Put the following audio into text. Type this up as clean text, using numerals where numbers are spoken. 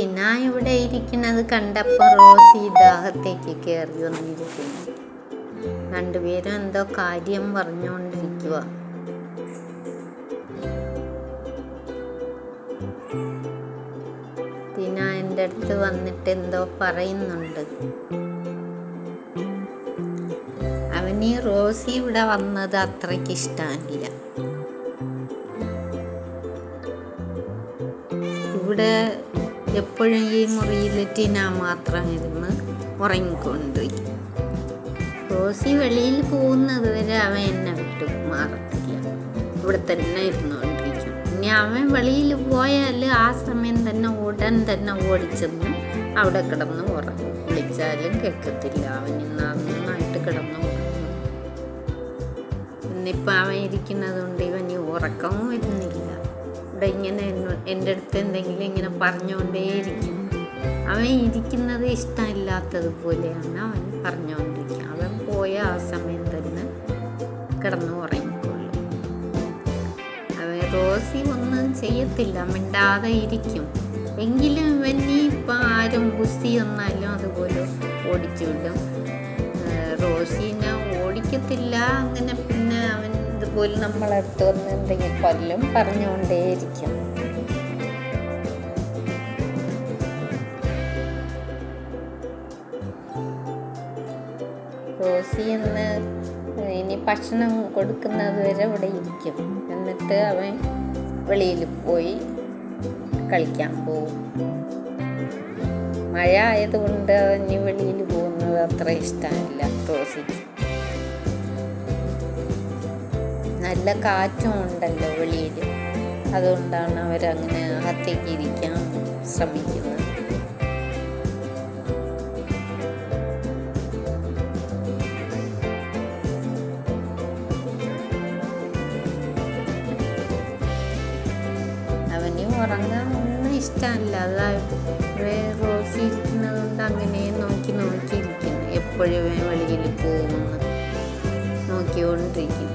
പിന്നെ ഇവിടെ ഇരിക്കുന്നത് കണ്ടപ്പോൾ റോസി ദാഹത്തേക്ക് കയറി വന്നിരിക്കുന്നു. രണ്ടുപേരും എന്തോ കാര്യം പറഞ്ഞുകൊണ്ടിരിക്കുക. ടിന എൻ്റെ അടുത്ത് വന്നിട്ട് എന്തോ പറയുന്നുണ്ട്. അവന് റോസി ഇവിടെ വന്നത് അത്രയ്ക്ക് ഇഷ്ടമില്ല. ഇവിടെ എപ്പോഴും ഈ മുറിയിൽ ടിന മാത്രം ഇരുന്ന് ഉറങ്ങിക്കൊണ്ട്. റോസി വെളിയിൽ പോകുന്നത് വരെ അവൻ എന്നെ വിട്ട് മാറത്തില്ല, ഇവിടെ തന്നെ ഇരുന്നുകൊണ്ടിരിക്കും. ഇനി അവൻ വെളിയിൽ പോയാൽ ആ സമയം തന്നെ ഉടൻ തന്നെ ഓടിച്ചെന്ന് അവിടെ കിടന്ന് ഉറങ്ങും. വിളിച്ചാലും കേൾക്കത്തില്ല. അവൻ നന്നായിട്ട് കിടന്ന് ഉറങ്ങും. ഇന്നിപ്പോൾ അവൻ ഇരിക്കുന്നത് കൊണ്ട് ഇവന് ഉറക്കവും വരുന്നില്ല. ഇവിടെ ഇങ്ങനെ എൻ്റെ അടുത്ത് എന്തെങ്കിലും ഇങ്ങനെ പറഞ്ഞുകൊണ്ടേയിരിക്കും. അവൻ ഇരിക്കുന്നത് ഇഷ്ടമില്ലാത്തതുപോലെയാണ് അവൻ പറഞ്ഞുകൊണ്ടിരിക്കുക. അവൻ പോയ ആ സമയം തന്നെ കിടന്ന് ഉറങ്ങിക്കൊള്ളും. അവൻ റോസി ഒന്നും ചെയ്യത്തില്ല, മിണ്ടാതെ ഇരിക്കും. എങ്കിലും ഇവന് ഇപ്പം ആരും ഗുസ്തി വന്നാലും അതുപോലെ ഓടിച്ചു വിടും. റോസിനെ ഓടിക്കത്തില്ല. അങ്ങനെ പിന്നെ അവൻ ഇതുപോലെ നമ്മളടുത്ത് വന്ന് എന്തെങ്കിലും കൊല്ലും പറഞ്ഞുകൊണ്ടേയിരിക്കും. റോസി ഇനി ഭക്ഷണം കൊടുക്കുന്നത് വരെ ഇവിടെ ഇരിക്കും. എന്നിട്ട് അവൻ വെളിയിൽ പോയി കളിക്കാൻ പോകും. മഴ ആയതുകൊണ്ട് അവന് വെളിയിൽ പോകുന്നത് അത്ര ഇഷ്ടമില്ല റോസിക്ക്. നല്ല കാറ്റും ഉണ്ടല്ലോ വെളിയിൽ, അതുകൊണ്ടാണ് അവരങ്ങനെ അകത്തേക്ക് ഇരിക്കാൻ ശ്രമിക്കുന്നത്. അവന് ഉറങ്ങാൻ ഒന്നും ഇഷ്ടമല്ല. അതായത് റോസി ഇരിക്കുന്നത് കൊണ്ട് അങ്ങനെ നോക്കി നോക്കിയിരിക്കുന്നു. എപ്പോഴും വെളിയിൽ പോകുമെന്ന് നോക്കിക്കൊണ്ടിരിക്കും.